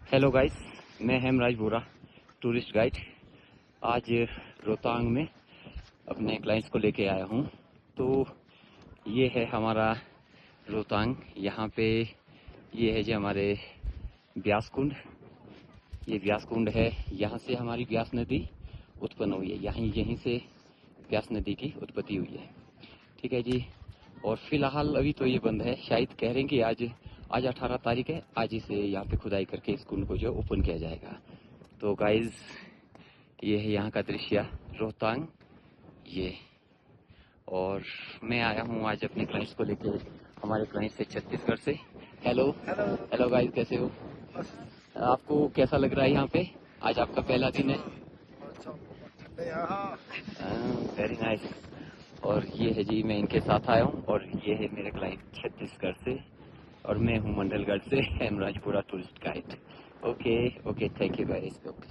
Hello guys, मैं हेमराज बोरा tourist guide. आज रोहतांग में अपने क्लाइंट्स को लेके आया हूँ। तो ये है हमारा रोहतांग। यहाँ पे ये है जो हमारे ब्यास कुंड। ये ब्यास कुंड है, यहाँ से हमारी ब्यास नदी उत्पन्न हुई है। यहीं से ब्यास नदी की उत्पत्ति हुई है। ठीक है जी। और फिलहाल अभी तो ये बंद है, शायद कह रहे हैं कि आज 18 तारीख है, आज इसे यहाँ पे खुदाई करके इस कुंड को जो ओपन किया जाएगा। तो गाइज, ये है यहाँ का दृश्य रोहतांग ये। और मैं आया हूँ आज अपने क्लाइंट्स को लेके, हमारे क्लाइंट्स से छत्तीसगढ़ से। Hello hello. हेलो गाइज, कैसे हो? आपको कैसा लग रहा है यहाँ पे? आज आपका पहला दिन है। Very nice. और ये है जी, मैं इनके साथ आया हूँ। और ये है मेरे क्लाइंट छत्तीसगढ़ से, और मैं हूँ मंडलगढ़ से Hemrajpura tourist guide. Okay okay, thank you guys. Okay.